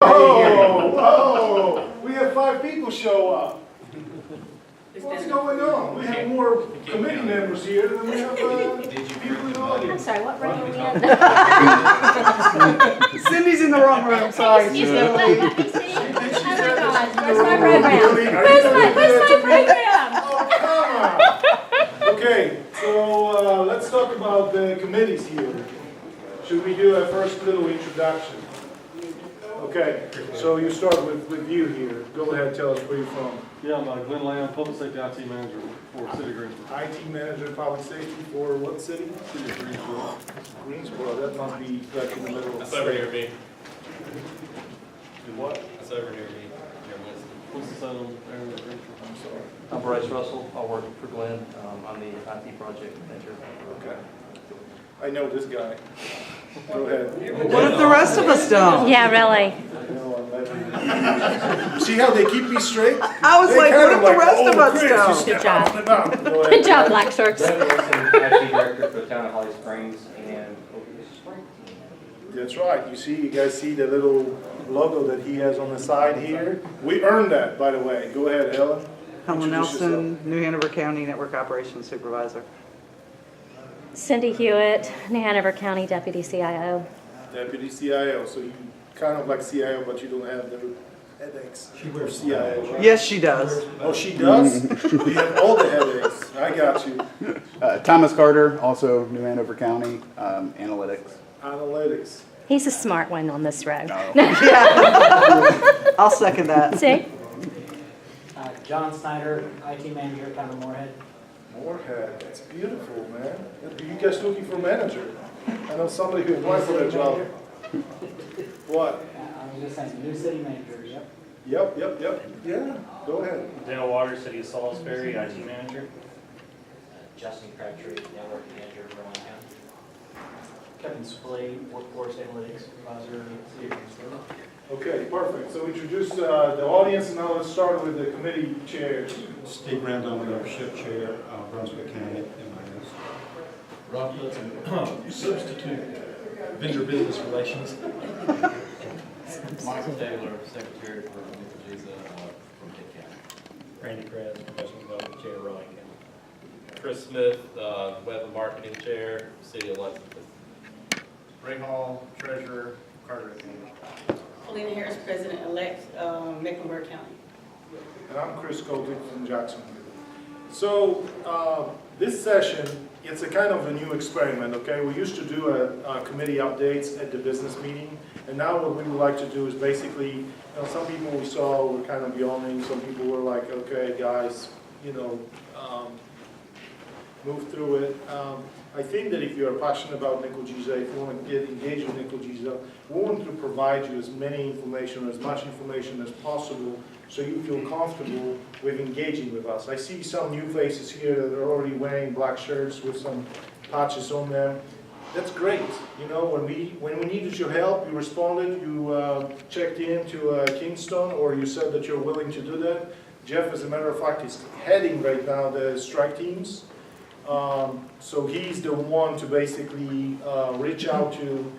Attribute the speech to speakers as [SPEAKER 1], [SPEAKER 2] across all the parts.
[SPEAKER 1] Oh, we have 5 people show up. What's going on? We have more committee members here than we have people in the
[SPEAKER 2] I'm
[SPEAKER 1] audience.
[SPEAKER 2] sorry, what room are we in?
[SPEAKER 3] Cindy's in the wrong room, sorry.
[SPEAKER 2] Excuse me, oh my God, where's my
[SPEAKER 1] Really?
[SPEAKER 2] program?
[SPEAKER 1] Are you
[SPEAKER 2] Where's
[SPEAKER 1] gonna
[SPEAKER 2] my
[SPEAKER 1] do that to me?
[SPEAKER 2] program?
[SPEAKER 1] Oh, come on. Okay, so let's talk about the committees here. Should we do a first little introduction? Okay, so you start with you here. Go ahead, tell us where you're from.
[SPEAKER 4] Yeah, I'm Glenn Lamb, Public Safety IT Manager for City of Greensboro.
[SPEAKER 1] IT manager, public safety for what city?
[SPEAKER 4] City of Greensboro.
[SPEAKER 1] Greensboro, that must be like in the middle of the
[SPEAKER 5] That's over
[SPEAKER 1] state.
[SPEAKER 5] near me.
[SPEAKER 1] Do what?
[SPEAKER 5] That's over near me. Near Winston.
[SPEAKER 4] What's the settled area of Greensboro?
[SPEAKER 1] I'm sorry.
[SPEAKER 6] I'm Bryce Russell. I work for Glenn. I'm the IT project manager.
[SPEAKER 1] Okay. I know this guy. Go ahead.
[SPEAKER 3] What if the rest of us don't?
[SPEAKER 2] Yeah, really.
[SPEAKER 1] See how they keep me straight?
[SPEAKER 3] I was
[SPEAKER 1] They
[SPEAKER 3] like,
[SPEAKER 1] kinda
[SPEAKER 3] what if the rest
[SPEAKER 1] "Oh,
[SPEAKER 3] of us
[SPEAKER 1] Chris, you
[SPEAKER 3] don't?
[SPEAKER 1] step
[SPEAKER 2] Good job.
[SPEAKER 1] up and up." Go ahead.
[SPEAKER 2] Good job, Black Shirts.
[SPEAKER 6] Glenn Wilson, IT director for the town of Holly Springs and Spring.
[SPEAKER 1] That's right. You see, you guys see the little logo that he has on the side here? We earned that, by the way. Go ahead, Ellen.
[SPEAKER 3] Helen
[SPEAKER 1] Introduce
[SPEAKER 3] Nelson, New Hanover County Network Operations Supervisor.
[SPEAKER 2] Cindy Hewitt, New Hanover County Deputy CIO.
[SPEAKER 1] Deputy CIO, so you kind of like CIO, but you don't have the headaches. She wears CIO, right?
[SPEAKER 3] Yes, she does.
[SPEAKER 1] Oh, she does? You have all the headaches. I got you.
[SPEAKER 7] Thomas Carter, also New Hanover County, Analytics.
[SPEAKER 1] Analytics.
[SPEAKER 2] He's a smart one on this road.
[SPEAKER 3] I'll second that.
[SPEAKER 2] See?
[SPEAKER 8] John Snyder, IT manager at Town of Moorhead.
[SPEAKER 1] Moorhead, that's beautiful, man. Are you guys looking for a manager? I know somebody who applied for that job. What?
[SPEAKER 8] I was just saying, new city manager, yep.
[SPEAKER 1] Yep. Yeah, go ahead.
[SPEAKER 9] Dale Waters, City of Salisbury, IT manager.
[SPEAKER 8] Justin Crabtree, network manager for Rowan County. Kevin Splay, workforce analytics supervisor, city of Greensboro.
[SPEAKER 1] Okay, perfect. So introduce the audience, and now let's start with the committee chairs.
[SPEAKER 10] Steve Randall, membership chair, Brunswick County, MIS.
[SPEAKER 11] Rob Hudson, substitute vendor business relations.
[SPEAKER 5] Michael Taylor, Secretary for NCLGISA from Pitt County.
[SPEAKER 9] Randy Kress, Professional Development Chair, Raleigh County.
[SPEAKER 5] Chris Smith, Web and Marketing Chair, City of Lexington.
[SPEAKER 11] Ray Hall, treasurer, Carteret County.
[SPEAKER 12] Paulina Harris, President-elect, Mecklenburg County.
[SPEAKER 1] And I'm Chris Colton from Jacksonville. So this session, it's a kind of a new experiment, okay? We used to do a committee updates at the business meeting, and now what we would like to do is basically, you know, some people we saw were kind of yawning, some people were like, okay, guys, you know, move through it. I think that if you're passionate about NCLGISA, if you want to get engaged with NCLGISA, we want to provide you as many information, as much information as possible, so you feel comfortable with engaging with us. I see some new faces here that are already wearing black shirts with some patches on them. That's great. You know, when we needed your help, you responded, you checked in to Kingston, or you said that you're willing to do that. Jeff, as a matter of fact, is heading right now the strike teams. So he's the one to basically reach out to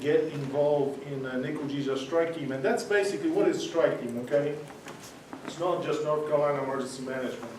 [SPEAKER 1] get involved in a NCLGISA strike team. And that's basically what is strike team, okay? It's not just North Carolina Emergency Management.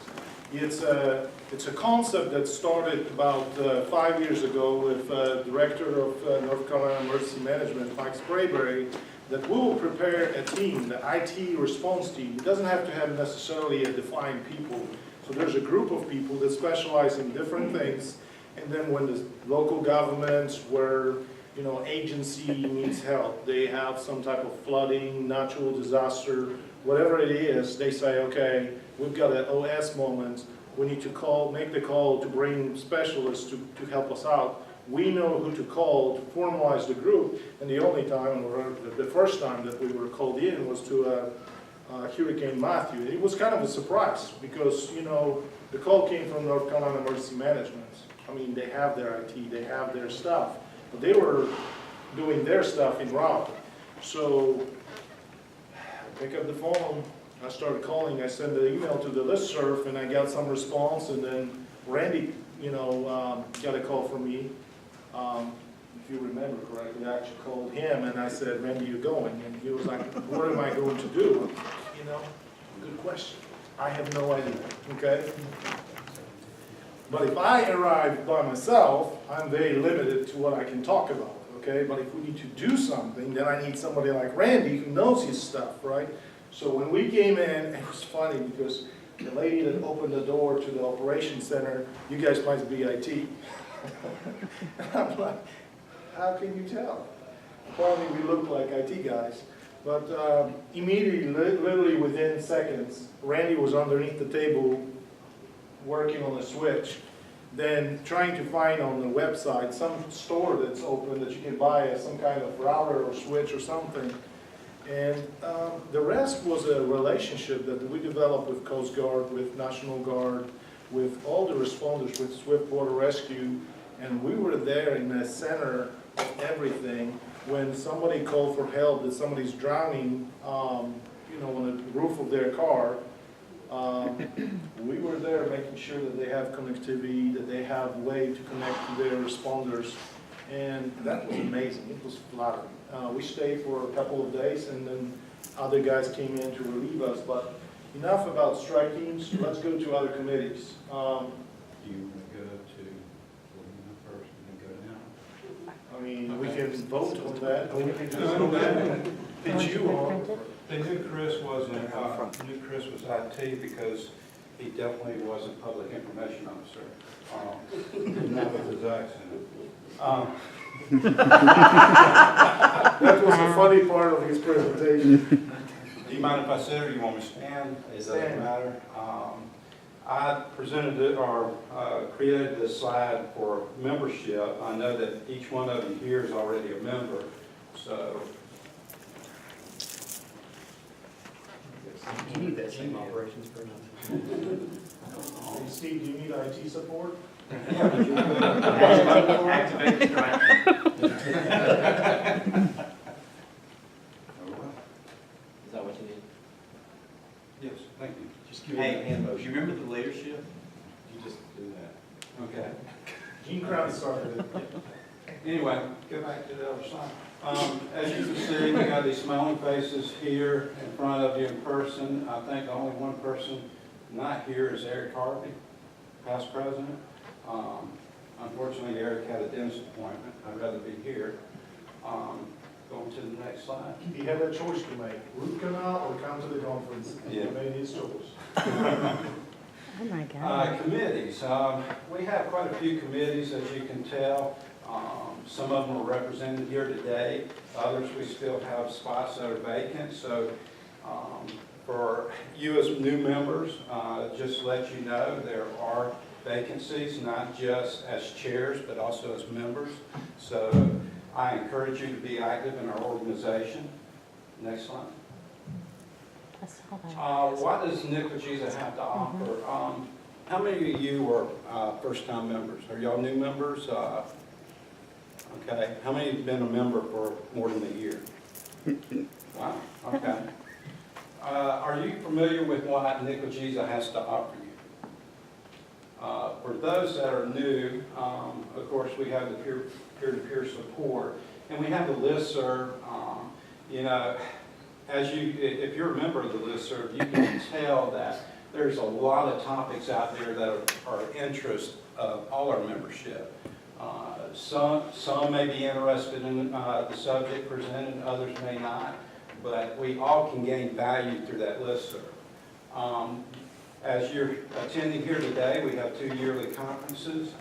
[SPEAKER 1] It's a concept that started about 5 years ago with Director of North Carolina Emergency Management, Mike Sprayberry, that we will prepare a team, the IT response team. It doesn't have to have necessarily a defined people. So there's a group of people that specialize in different things, and then when the local governments, where you know agency needs help, they have some type of flooding, natural disaster, whatever it is, they say, okay, we've got an OS moment, we need to make the call to bring specialists to help us out. We know who to call to formalize the group, and the only time, or the first time that we were called in was to Hurricane Matthew. It was kind of a surprise because, you know, the call came from North Carolina Emergency Management. I mean, they have their IT, they have their stuff, but they were doing their stuff in Raleigh. So I pick up the phone, I started calling, I sent an email to the listserv, and I got some response, and then Randy, you know, got a call from me. if you remember correctly, I actually called him and I said, Randy, you're going? And he was like, what am I going to do? You know, good question. I have no idea, okay? But if I arrive by myself, I'm very limited to what I can talk about, okay? But if we need to do something, then I need somebody like Randy who knows his stuff, right? So when we came in, it was funny because the lady that opened the door to the operations center, you guys might be IT. And I'm like, how can you tell? Probably we look like IT guys. But immediately, literally within seconds, Randy was underneath the table working on a switch, then trying to find on the website some store that's open that you can buy some kind of router or switch or something. And the rest was a relationship that we developed with Coast Guard, with National Guard, with all the responders, with Swift Water Rescue, and we were there in the center of everything. When somebody called for help, that somebody's drowning, you know, on the roof of their car, we were there making sure that they have connectivity, that they have a way to connect to their responders, and that was amazing. It was flattering. We stayed for a couple of days, and then other guys came in to relieve us. But enough about strike teams. Let's go to other committees.
[SPEAKER 10] Do you want to go to one first and then go down?
[SPEAKER 1] I mean, we can vote on that. Or we can just
[SPEAKER 10] No,
[SPEAKER 1] did you on?
[SPEAKER 10] They knew Chris was IT because he definitely wasn't public information officer. Not with his accent.
[SPEAKER 1] That was the funny part of his presentation.
[SPEAKER 10] Do you mind if I sit or do you want me to stand? It doesn't matter. I presented it or created this slide for membership. I know that each one of you here is already a member, so.
[SPEAKER 9] You need that same operations for nothing.
[SPEAKER 1] Hey, Steve, do you need IT support?
[SPEAKER 8] Activate the strike. Is that what you need?
[SPEAKER 10] Yes, thank you.
[SPEAKER 11] Just give me a hand motion. You remember the leadership? You just do that.
[SPEAKER 10] Okay.
[SPEAKER 1] Gene Crown started it.
[SPEAKER 10] Anyway, go back to the other side. As you can see, we got these smiling faces here in front of you in person. I think only one person not here is Eric Harvey, past president. Unfortunately, Eric had a dentist appointment. I'd rather be here. Going to the next slide.
[SPEAKER 1] He had a choice to make, root canal or come to the conference.
[SPEAKER 10] Yeah.
[SPEAKER 1] He made his choice.
[SPEAKER 2] Oh my God.
[SPEAKER 10] Committees. We have quite a few committees, as you can tell. Some of them are represented here today. Others, we still have spots that are vacant. So for you as new members, just to let you know, there are vacancies, not just as chairs, but also as members. So I encourage you to be active in our organization. Next slide.
[SPEAKER 2] That's all that.
[SPEAKER 10] What does NCLGISA have to offer? How many of you are first-time members? Are y'all new members? Okay. How many have been a member for more than a year? Wow. Okay. Are you familiar with what NCLGISA has to offer you? For those that are new, of course, we have the peer-to-peer support, and we have the listserv. You know, if you're a member of the listserv, you can tell that there's a lot of topics out there that are interest of all our membership. Some may be interested in the subject presented, others may not, but we all can gain value through that listserv. As you're attending here today, we have 2 yearly conferences.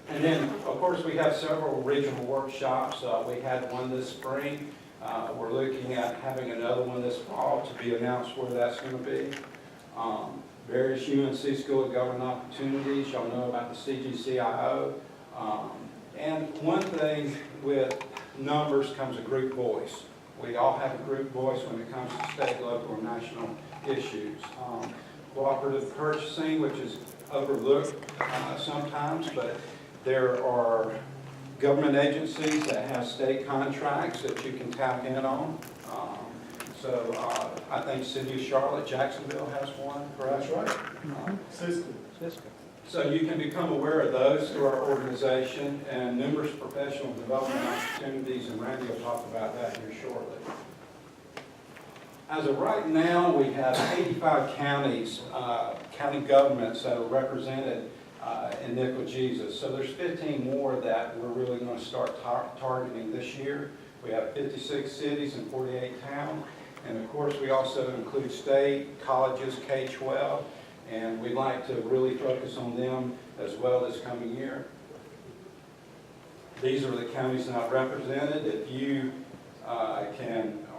[SPEAKER 10] And then, of course, we have several regional workshops. We had one this spring. We're looking at having another one this fall to be announced where that's going to be. Various UNC School of Government Opportunities. Y'all know about the CGCIO. And one thing with numbers comes a group voice. We all have a group voice when it comes to state, local, and national issues. Cooperative purchasing, which is overlooked sometimes, but there are government agencies that have state contracts that you can tap in on. So I think City of Charlotte, Jacksonville has one, correct?
[SPEAKER 1] That's right. Cisco.
[SPEAKER 10] So you can become aware of those through our organization and numerous professional development opportunities, and Randy will talk about that here shortly. As of right now, we have 85 counties, county governments that are represented in NCLGISA. So there's 15 more that we're really going to start targeting this year. We have 56 cities and 48 towns. And of course, we also include state, colleges, K-12, and we'd like to really focus on them as well this coming year. These are the counties not represented. If you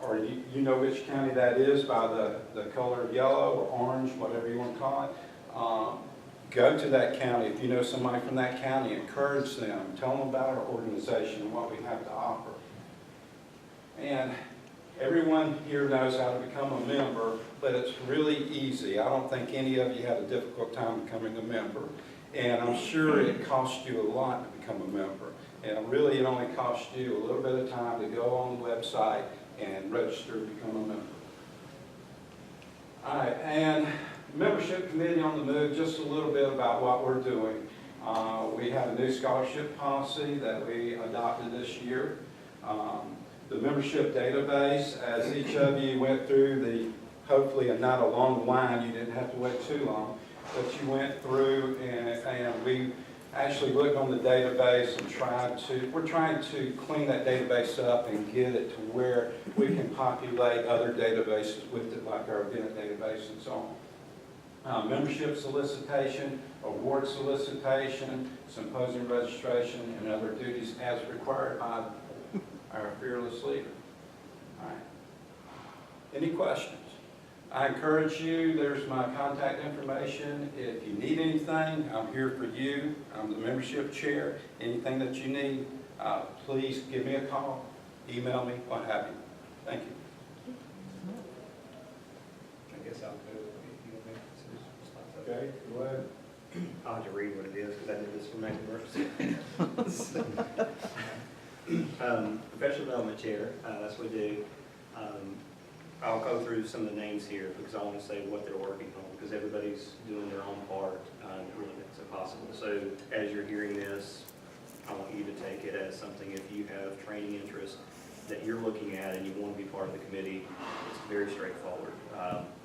[SPEAKER 10] or you know which county that is by the color of yellow or orange, whatever you want to call it, go to that county. If you know somebody from that county, encourage them. Tell them about our organization and what we have to offer. And everyone here knows how to become a member, but it's really easy. I don't think any of you had a difficult time becoming a member. And I'm sure it costs you a lot to become a member. And really, it only costs you a little bit of time to go on the website and register to become a member. All right, and membership committee on the move, just a little bit about what we're doing. We have a new scholarship policy that we adopted this year. The membership database, as each of you went through hopefully not a long line, you didn't have to wait too long, but you went through and we actually looked on the database and we're trying to clean that database up and get it to where we can populate other databases with it, like our event database and so on. Membership solicitation, award solicitation, symposium registration, and other duties as required by our fearless leader. All right. Any questions? I encourage you, there's my contact information. If you need anything, I'm here for you. I'm the membership chair. Anything that you need, please give me a call, email me, what have you. Thank you.
[SPEAKER 11] I guess I'll go.
[SPEAKER 1] Okay, go ahead.
[SPEAKER 11] I'll have to read what it is because I did this for making Professional development chair, that's what we do. I'll go through some of the names here because I want to say what they're working on because everybody's doing their own part and it really makes it possible. So as you're hearing this, I want you to take it as something if you have training interest that you're looking at and you want to be part of the committee, it's very straightforward.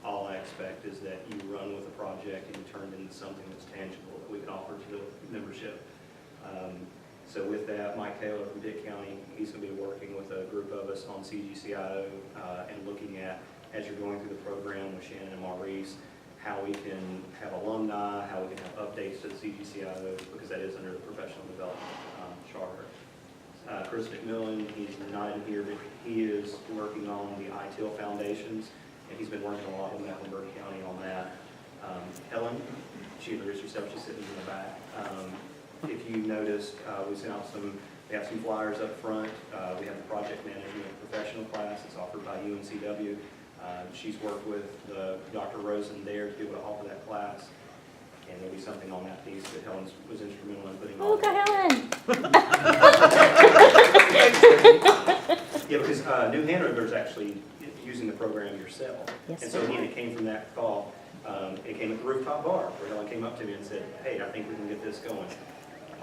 [SPEAKER 11] All I expect is that you run with a project and you turn it into something that's tangible that we can offer to the membership. So with that, Mike Taylor from Dick County, he's going to be working with a group of us on CGCIO and looking at, as you're going through the program with Shannon and Maurice, how we can have alumni, how we can have updates to the CGCIO, because that is under the professional development charter. Chris McMillan, he's not in here, but he is working on the ITIL foundations, and he's been working a lot with Mecklenburg County on that. Helen, she introduced herself, she's sitting in the back. If you noticed, we sent out we have some flyers up front. We have the project management professional class. It's offered by UNCW. She's worked with Dr. Rosen there to be able to offer that class. And there'll be something on that piece that Helen was instrumental in putting on.
[SPEAKER 2] Oh, go Helen!
[SPEAKER 11] Yeah, because New Hanover's actually using the program yourself.
[SPEAKER 2] Yes,
[SPEAKER 11] and so again, it came from that call. It came at the rooftop bar where Helen came up to me and said, hey, I think we can get this going.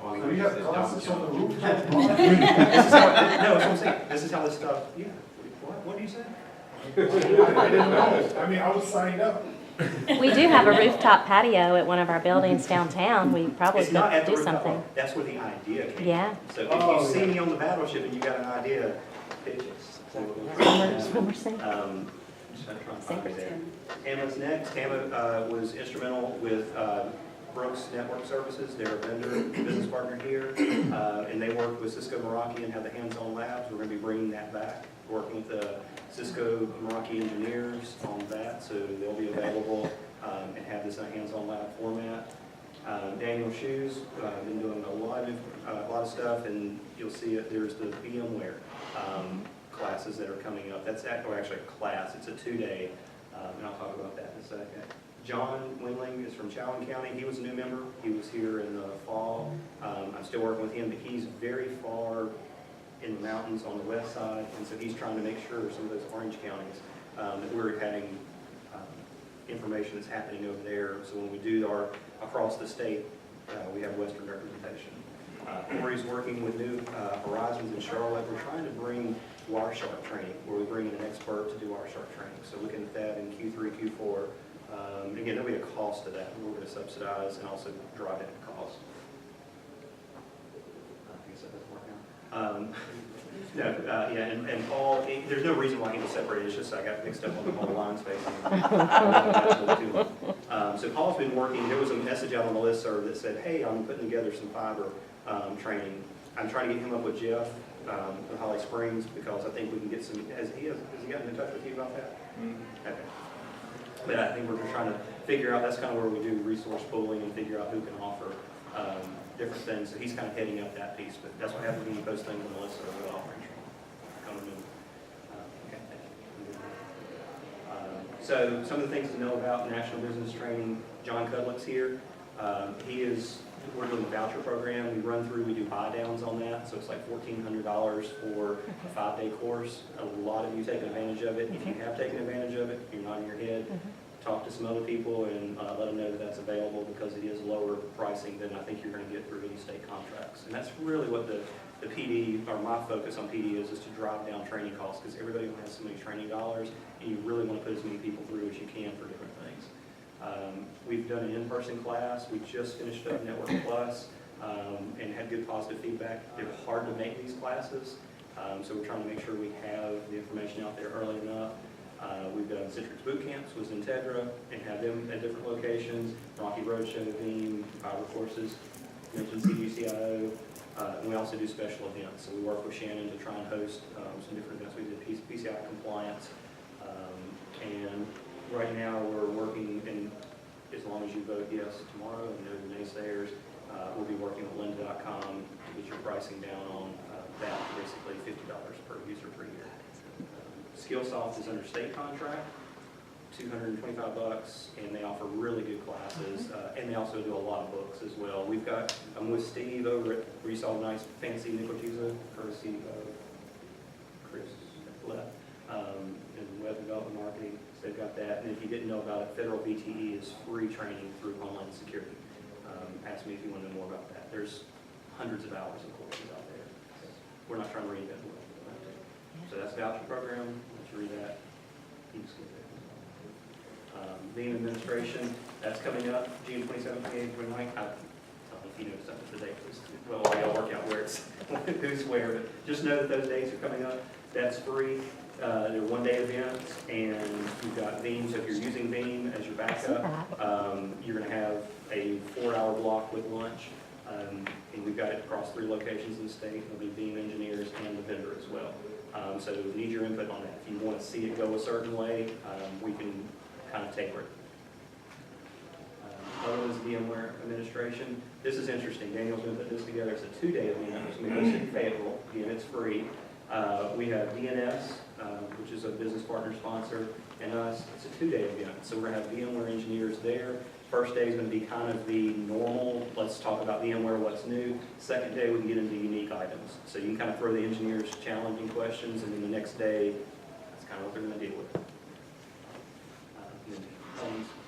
[SPEAKER 1] So we have classes on the rooftop.
[SPEAKER 11] No, that's what I'm saying. This is how this stuff, yeah. What do you say?
[SPEAKER 1] I didn't know. I mean, I was signed up.
[SPEAKER 2] We do have a rooftop patio at one of our buildings downtown. We probably
[SPEAKER 11] It's not
[SPEAKER 2] could
[SPEAKER 11] at the
[SPEAKER 2] do
[SPEAKER 11] rooftop
[SPEAKER 2] something.
[SPEAKER 11] bar. That's where the idea came
[SPEAKER 2] Yeah.
[SPEAKER 11] from. So if you see me on the battleship and you got an idea, pitch it.
[SPEAKER 2] Somerset.
[SPEAKER 11] Just trying to find me there. Tama's next. Tama was instrumental with Brooks Network Services. They're a vendor, business partner here, and they work with Cisco Meraki and have the hands-on labs. We're going to be bringing that back, working with the Cisco Meraki engineers on that, so they'll be available and have this in a hands-on lab format. Daniel Shoes, been doing a lot of stuff, and you'll see it. There's the VMware classes that are coming up. That's actually a class. It's a 2-day, and I'll talk about that in a second. John Windling is from Chowan County. He was a new member. He was here in the fall. I'm still working with him, but he's very far in the mountains on the west side, and so he's trying to make sure some of those orange counties that we're having information that's happening over there. So when we do our across the state we have Western representation. Corey's working with New Horizons in Charlotte. We're trying to bring Wireshark training, where we bring in an expert to do Wireshark training. So looking at that in Q3, Q4. Again, there'll be a cost to that. We're going to subsidize and also drive down the cost. I guess that doesn't work out. Yeah, and Paul, there's no reason why he was separated. It's just I got mixed up on the whole line spacing. So Paul's been working. There was a message out on the listserv that said, "Hey, I'm putting together some fiber training." I'm trying to get him up with Jeff with Holly Springs because I think we can get some. Has he gotten in touch with you about that? Okay. But I think we're just trying to figure out. That's kind of where we do resource pooling and figure out who can offer different things. So he's kind of heading up that piece. But that's what happens when you post things on the listserv with offering. So some of the things to know about National Business Training, John Cudlick's here. We're doing a voucher program. We do buy downs on that. So it's like $1,400 for a 5-day course. A lot of you take advantage of it. If you have taken advantage of it, you're nodding your head. Talk to some other people and let them know that that's available because it is lower pricing than I think you're going to get through any state contracts. And that's really what the PD, or my focus on PD is to drive down training costs because everybody only has so many training dollars and you really want to put as many people through as you can for different things. We've done an in-person class. We just finished up Network Plus and had good positive feedback. They're hard to make these classes, so we're trying to make sure we have the information out there early enough. We've done Citrix boot camps with Integra and have them at different locations. Rocky Road Show, Beam, fiber courses, mentioned CUCIO. And we also do special events. So we work with Shannon to try and host some different events. We did PCI compliance. And right now we're working, and as long as you vote yes tomorrow and no naysayers, we'll be working with lynda.com to get your pricing down on that, basically $50 per user per year. Skillsoft is under state contract, $225, and they offer really good classes, and they also do a lot of books as well. I'm with Steve over at where you saw a nice fancy NCLGISA, courtesy of Chris Lett, in web development marketing. So they've got that, and if you didn't know about it, federal VTE is free training through Homeland Security. Ask me if you want to know more about that. There's hundreds of hours of courses out there. We're not trying to reinvent the wheel. So that's the voucher program. Let's read that. Being administration, that's coming up June 27th, 28th, 29th. I don't know if you know something today, well, y'all work out where it's who's where, but just know that those dates are coming up. That's free. They're one-day events, and you've got Veeam. So if you're using Veeam as your backup, you're going to have a 4-hour block with lunch. And we've got it across 3 locations in the state. There'll be Veeam engineers and the vendor as well. So we need your input on that. If you want to see it go a certain way, we can kind of tailor it. Other one is VMware administration. This is interesting. Daniel's going to put this together. It's a 2-day event. It's going to be hosted in Fayetteville. Again, it's free. We have DNS, which is a business partner sponsor, and us. It's a 2-day event. So we're going to have VMware engineers there. First day is going to be kind of the normal, let's talk about VMware, what's new. Second day, we can get into unique items. So you can kind of throw the engineers challenging questions, and then the next day, that's kind of what they're going to deal with.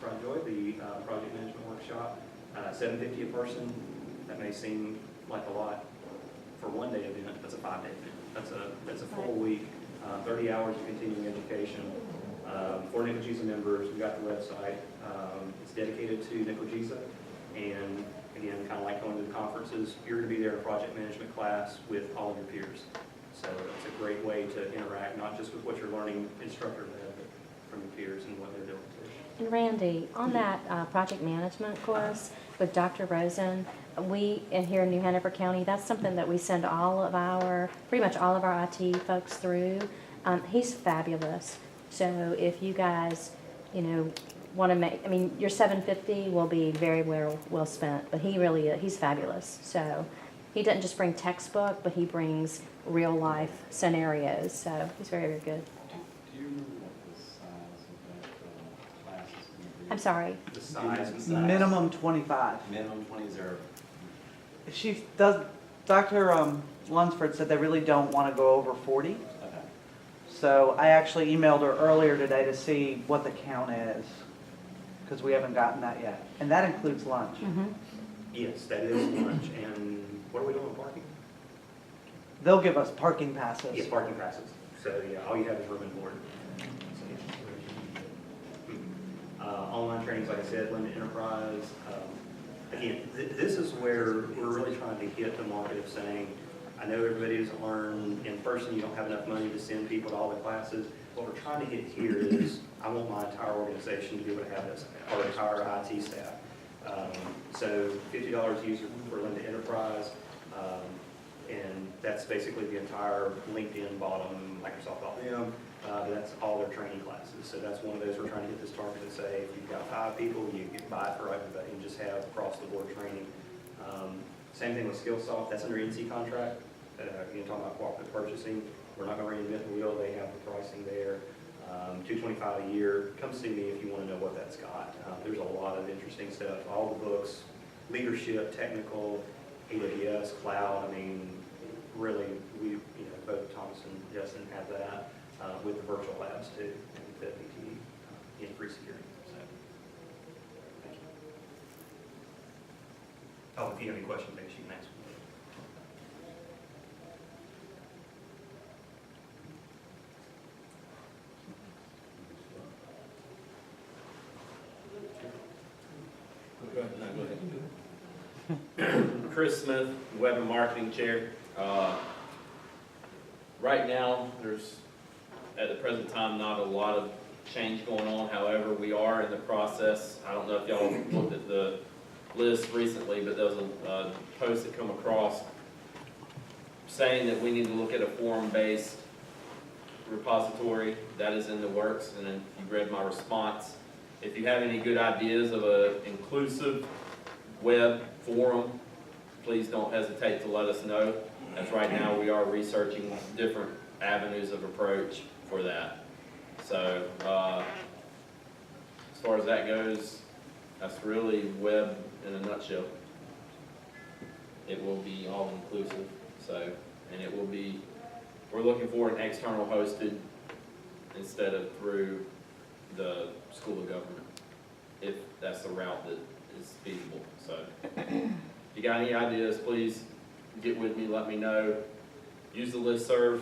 [SPEAKER 11] Project, the project management workshop, $750 a person. That may seem like a lot for a 1-day event. That's a 5-day event. That's a full week, 30 hours of continuing education. For NCLGISA members, we got the website. It's dedicated to NCLGISA, and again, kind of like going to the conferences, you're going to be there in a project management class with all of your peers. So it's a great way to interact, not just with what you're learning instructor-led, but from your peers and what they're doing too.
[SPEAKER 2] And Randy, on that project management course with Dr. Rosen, we here in New Hanover County, that's something that we send pretty much all of our IT folks through. He's fabulous. So if you guys, want to make, your $750 will be very well spent, but he's fabulous. So he doesn't just bring textbook, but he brings real life scenarios. So he's very, very good.
[SPEAKER 9] Do you remember what the size of that class is going to be?
[SPEAKER 2] I'm sorry.
[SPEAKER 11] The size.
[SPEAKER 3] Minimum 25.
[SPEAKER 9] Minimum 20 is there?
[SPEAKER 3] She does. Dr. Lunsford said they really don't want to go over 40.
[SPEAKER 9] Okay.
[SPEAKER 3] So I actually emailed her earlier today to see what the count is, because we haven't gotten that yet. And that includes lunch.
[SPEAKER 2] Mm-hmm.
[SPEAKER 11] Yes, that is lunch. And what are we doing with parking?
[SPEAKER 3] They'll give us parking passes.
[SPEAKER 11] Yeah, parking passes. So, yeah, all you have is room and board. Online trainings, like I said, limited enterprise. Again, this is where we're really trying to hit the market of saying, I know everybody doesn't learn in person, you don't have enough money to send people to all the classes. What we're trying to hit here is, I want my entire organization to be able to have this, our entire IT staff. So $50 user for limited enterprise, and that's basically the entire LinkedIn bottom, Microsoft Office. That's all their training classes. So that's one of those we're trying to get this target to say, if you've got 5 people, you can buy it for everybody and just have across the board training. Same thing with Skillsoft, that's under NC contract. You're talking about cooperative purchasing. We're not going to reinvent the wheel. They have the pricing there. $225 a year. Come see me if you want to know what that's got. There's a lot of interesting stuff. All the books, leadership, technical, AWS, cloud. I mean, really, both Thomas and Justin have that with the virtual labs too, and the BT in free security. So, thank you. Oh, if you have any questions, maybe you can ask me.
[SPEAKER 5] Chris Smith, Web and Marketing Chair. Right now, there's, at the present time, not a lot of change going on. However, we are in the process. I don't know if y'all looked at the list recently, but there was a post that come across saying that we need to look at a forum-based repository. That is in the works, and if you read my response, if you have any good ideas of an inclusive web forum, please don't hesitate to let us know. As right now, we are researching different avenues of approach for that. So, as far as that goes, that's really web in a nutshell. It will be all inclusive, so, and it will be, we're looking for an external hosted instead of through the School of Government, if that's the route that is feasible. So, if you got any ideas, please get with me, let me know. Use the listserv.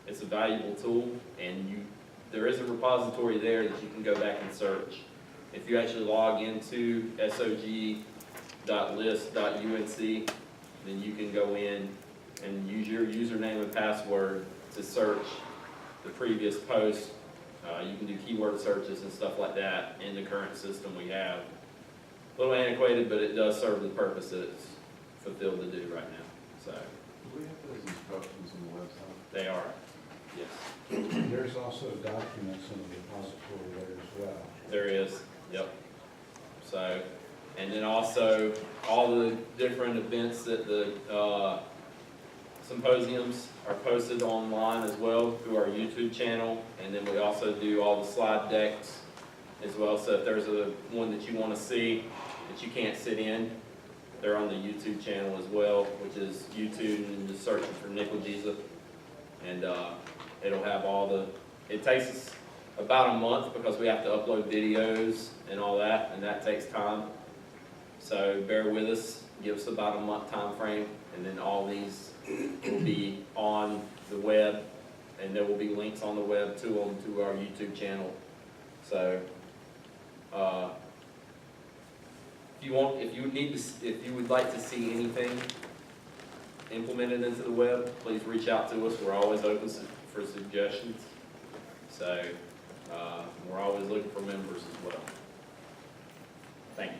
[SPEAKER 5] It's a valuable tool, and there is a repository there that you can go back and search. If you actually log into sog.list.unc, then you can go in and use your username and password to search the previous post. You can do keyword searches and stuff like that in the current system we have. A little antiquated, but it does serve the purpose that it's fulfilled to do right now. So,
[SPEAKER 9] Do we have those instructions on the website?
[SPEAKER 5] they are, yes.
[SPEAKER 13] There's also documents in the repository there as well.
[SPEAKER 5] There is, yep. So, and then also all the different events that the symposiums are posted online as well through our YouTube channel, and then we also do all the slide decks as well. So if there's one that you want to see that you can't sit in, they're on the YouTube channel as well, which is YouTube, and just searching for NCLGISA, and it'll have all the. It takes us about a month because we have to upload videos and all that, and that takes time. So bear with us. Give us about a month time frame, and then all these will be on the web, and there will be links on the web to them to our YouTube channel. So, if you would like to see anything implemented into the web, please reach out to us. We're always open for suggestions. So, we're always looking for members as well. Thank you.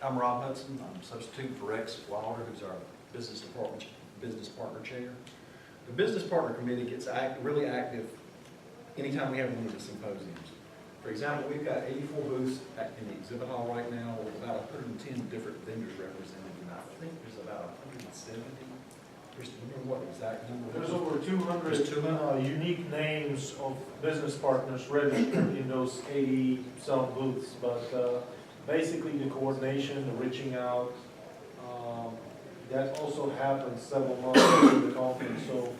[SPEAKER 14] I'm Rob Hudson. I'm substitute for Rex Wilder, who's our business partner chair. The business partner committee gets really active anytime we have one of the symposiums. For example, we've got 84 booths in the exhibit hall right now with about 110 different vendors represented, and I think there's about 170. Chris, do you remember what exact number?
[SPEAKER 1] There's over 200 unique names of business partners registered in those 80-some booths, but basically the coordination, the reaching out, that also happens several months after the conference. So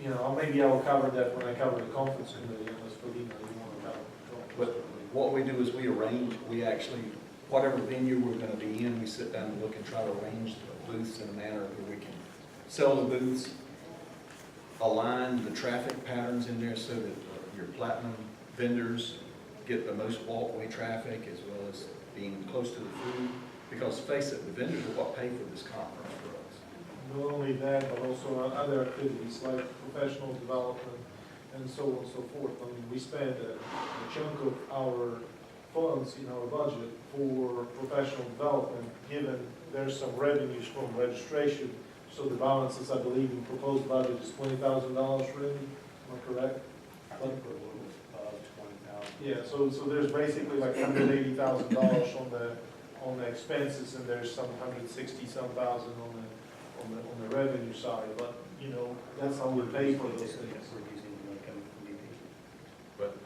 [SPEAKER 1] you know, maybe I will cover that when I cover the conference committee, unless Felina, you want to cover the
[SPEAKER 14] But
[SPEAKER 1] conference.
[SPEAKER 14] what we do is we actually, whatever venue we're gonna be in, we sit down and look and try to arrange the booths in a manner where we can sell the booths, align the traffic patterns in there so that your platinum vendors get the most walkway traffic as well as being close to the food. Because face it, the vendors are what pay for this conference for us.
[SPEAKER 1] Not only that, but also other activities like professional development and so on and so forth. I mean, we spend a chunk of our funds in our budget for professional development, given there's some revenues from registration. So the balance is, I believe, in proposed budget is $20,000, really, am I correct?
[SPEAKER 11] I think we're a little above 20,000.
[SPEAKER 1] Yeah, so there's basically like $180,000 on the expenses, and there's some 160-some thousand on the revenue side, but, you know, that's how we pay for those things.
[SPEAKER 11] We're using money coming from DP.
[SPEAKER 14] But,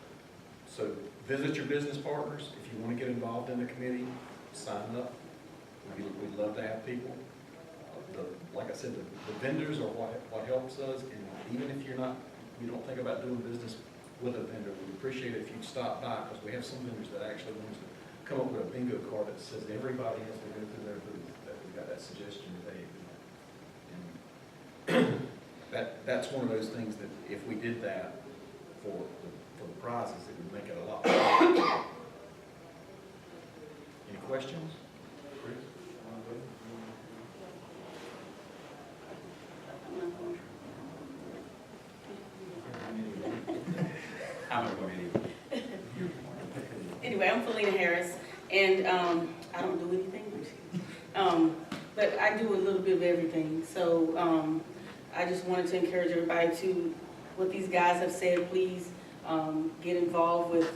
[SPEAKER 14] so visit your business partners. If you want to get involved in the committee, sign up. We'd love to have people. Like I said, the vendors are what helps us, and even if you don't think about doing business with a vendor, we'd appreciate it if you'd stop by, because we have some vendors that actually want to come up with a bingo card that says everybody has to go through their booth, that we got that suggestion today. And that's one of those things that if we did that for the prizes, it would make it a lot more. Any questions? Chris?
[SPEAKER 9] I'm not going anywhere.
[SPEAKER 12] Anyway, I'm Felina Harris, and I don't do anything, but I do a little bit of everything. So I just wanted to encourage everybody to, what these guys have said, please get involved with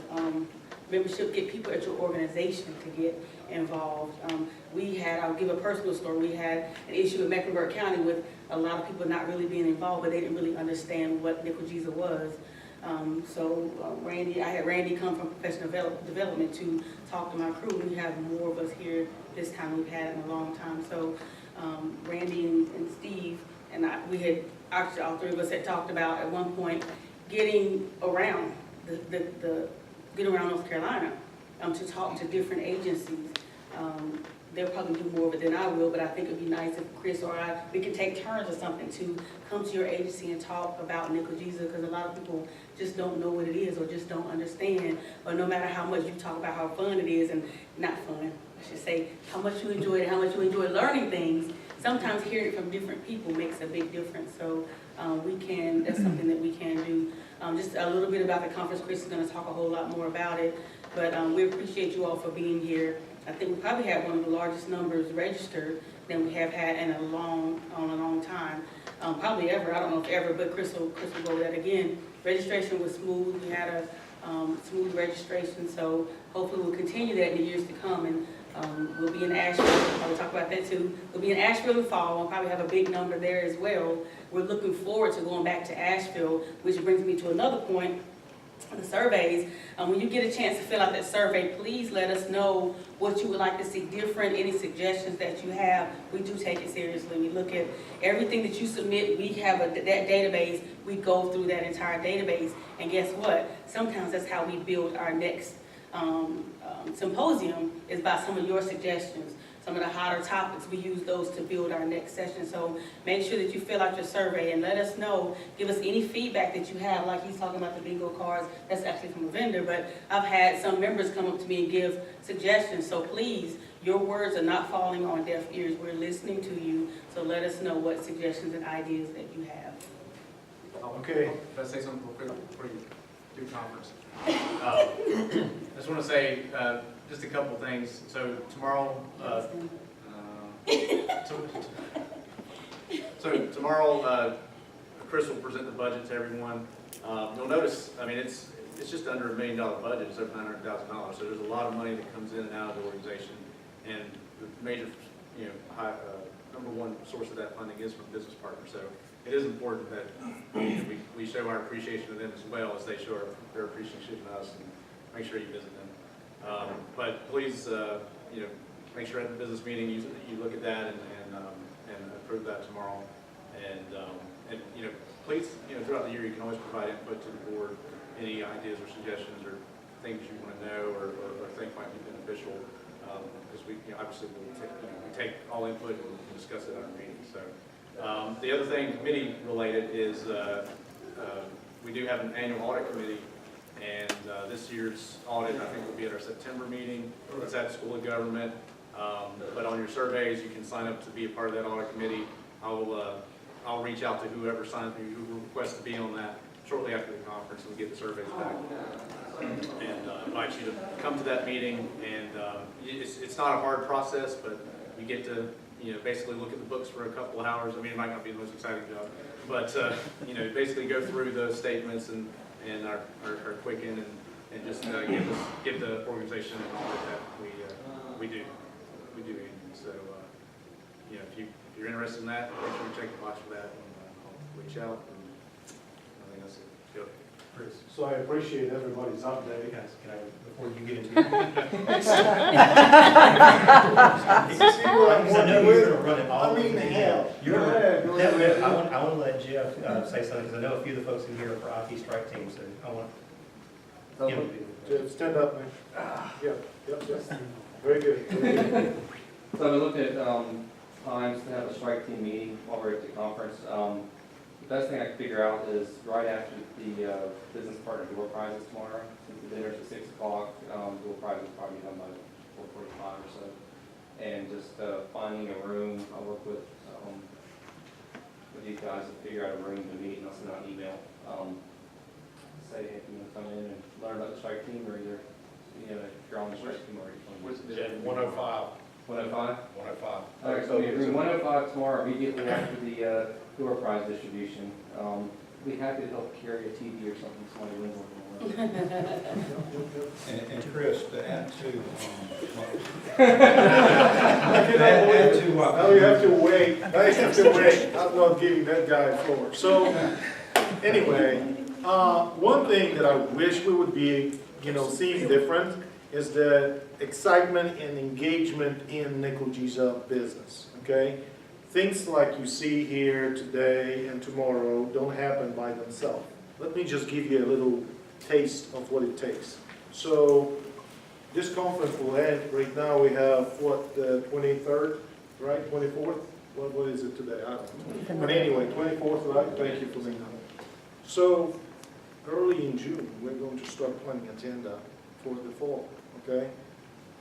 [SPEAKER 12] membership, get people at your organization to get involved. I'll give a personal story, we had an issue in Mecklenburg County with a lot of people not really being involved, but they didn't really understand what NCLGISA was. I had Randy come from professional development to talk to my crew. We have more of us here this time than we've had in a long time. So Randy and Steve and we had, actually all three of us had talked about at one point getting around get around North Carolina to talk to different agencies. They'll probably do more of it than I will, but I think it'd be nice if Chris or we can take turns or something to come to your agency and talk about NCLGISA, because a lot of people just don't know what it is or just don't understand. Or no matter how much you talk about how fun it is, and not fun, I should say, how much you enjoy it, how much you enjoy learning things, sometimes hearing it from different people makes a big difference. So that's something that we can do. Just a little bit about the conference. Chris is going to talk a whole lot more about it, but we appreciate you all for being here. I think we probably had one of the largest numbers registered than we have had in a long time. Probably ever, I don't know if ever, but Chris will go over that again. Registration was smooth. We had a smooth registration, so hopefully we'll continue that in the years to come. And we'll be in Asheville. I will talk about that too. We'll be in Asheville in the fall. We'll probably have a big number there as well. We're looking forward to going back to Asheville, which brings me to another point. The surveys, when you get a chance to fill out that survey, please let us know what you would like to see different, any suggestions that you have. We do take it seriously. We look at everything that you submit. We have that database. We go through that entire database, and guess what? Sometimes that's how we build our next symposium, is by some of your suggestions. Some of the hotter topics, we use those to build our next session. So make sure that you fill out your survey and let us know, give us any feedback that you have. Like he's talking about the bingo cards, that's actually from a vendor, but I've had some members come up to me and give suggestions. So please, your words are not falling on deaf ears. We're listening to you, so let us know what suggestions and ideas that you have.
[SPEAKER 1] Okay.
[SPEAKER 8] Can I say something real quick before you do conference? I just want to say just a couple things. So tomorrow, Chris will present the budget to everyone. You'll notice, I mean, it's just under $1 million budget. It's over $900,000. So there's a lot of money that comes in and out of the organization, and the major, number one source of that funding is from business partners. So it is important that we show our appreciation to them as well as they show their appreciation to us, and make sure you visit them. But please, make sure at the business meeting you look at that and approve that tomorrow. And please, throughout throughout the year, you can always provide input to the board, any ideas or suggestions or things you want to know or think might be beneficial. Because we, obviously we take all input and discuss it at our meetings. So the other thing committee related is we do have an annual audit committee, and this year's audit, I think, will be at our September meeting. It's at School of Government. But on your surveys, you can sign up to be a part of that audit committee. I'll reach out to who requests to be on that shortly after the conference and get the surveys back. And invite you to come to that meeting. And it's not a hard process, but you get to basically look at the books for a couple of hours. I mean, it might not be the most exciting job, but basically go through those statements and our Quicken and just give the organization an audit that we do. So, if you're interested in that, make sure you check the box for that, and I'll reach out. And I think that's it. Go.
[SPEAKER 14] Chris,
[SPEAKER 1] So I appreciate everybody's update.
[SPEAKER 14] can I, before you get into it?
[SPEAKER 1] See what I'm
[SPEAKER 14] I know
[SPEAKER 1] working
[SPEAKER 14] you're
[SPEAKER 1] with?
[SPEAKER 14] gonna run it all.
[SPEAKER 1] I mean, hell.
[SPEAKER 14] Go
[SPEAKER 1] ahead.
[SPEAKER 14] I want to let Jeff say something, because I know a few of the folks in here are for IT strike teams, so I want him to do it.
[SPEAKER 1] Stand up, man. Yep. Very good. Very good.
[SPEAKER 6] So we looked at times to have a strike team meeting while we're at the conference. The best thing I could figure out is right after the business partner door prizes tomorrow. Since the dinner's at 6 o'clock, door prizes will probably be done by 4:45 or so. And just finding a room. I'll work with these guys to figure out a room to meet, and I'll send out an email. Say, hey, if you want to come in and learn about the strike team, or either if you're on the strike team or
[SPEAKER 10] What's the 105?
[SPEAKER 6] 105?
[SPEAKER 10] 105.
[SPEAKER 6] All right, so we have room 105 tomorrow, immediately after the door prize distribution. Be happy to help carry a TV or something, somebody wins one.
[SPEAKER 13] And Chris, to add to,
[SPEAKER 1] Now you have to wait. Now you have to wait. I'm not giving that guy a floor. So, anyway, one thing that I wish we would be, seeing different is the excitement and engagement in NCLGISA business, okay? Things like you see here today and tomorrow don't happen by themselves. Let me just give you a little taste of what it takes. So, this conference will end, right now we have, the 23rd, right, 24th? What is it today? I don't know. But anyway, 24th, right? Thank you for being on. So, early in June, we're going to start planning agenda for the fall, okay?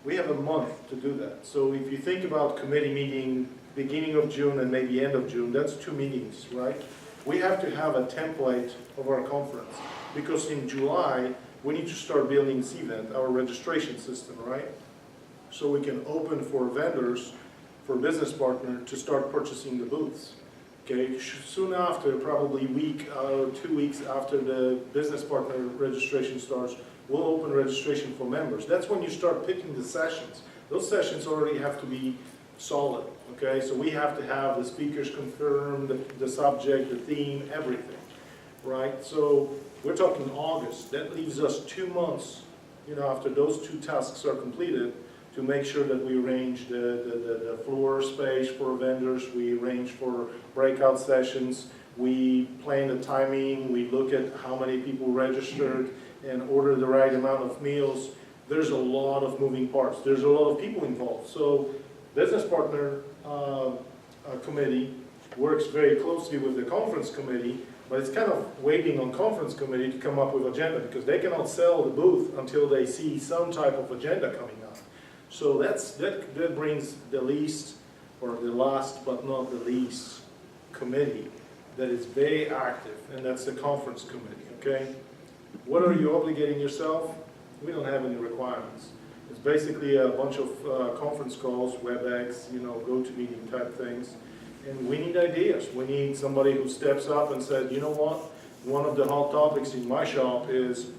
[SPEAKER 1] We have a month to do that. So if you think about committee meeting beginning of June and maybe end of June, that's 2 meetings, right? We have to have a template of our conference because in July, we need to start building CVent, our registration system, right? So we can open for vendors, for business partner to start purchasing the booths. Okay, soon after, probably week or 2 weeks after the business partner registration starts, we'll open registration for members. That's when you start picking the sessions. Those sessions already have to be solid, okay? So we have to have the speakers confirmed, the subject, the theme, everything, right? So we're talking August. That leaves us 2 months, after those 2 tasks are completed, to make sure that we arrange the floor space for vendors, we arrange for breakout sessions, we plan the timing, we look at how many people registered and order the right amount of meals. There's a lot of moving parts. There's a lot of people involved. So business partner committee works very closely with the conference committee, but it's kind of waiting on conference committee to come up with agenda because they cannot sell the booth until they see some type of agenda coming up. So that brings the least, or the last but not the least, committee that is very active, and that's the conference committee, okay? What are you obligating yourself? We don't have any requirements. It's basically a bunch of conference calls, WebEx, go-to-meeting type things, and we need ideas. We need somebody who steps up and says, you know what? One of the hot topics in my shop is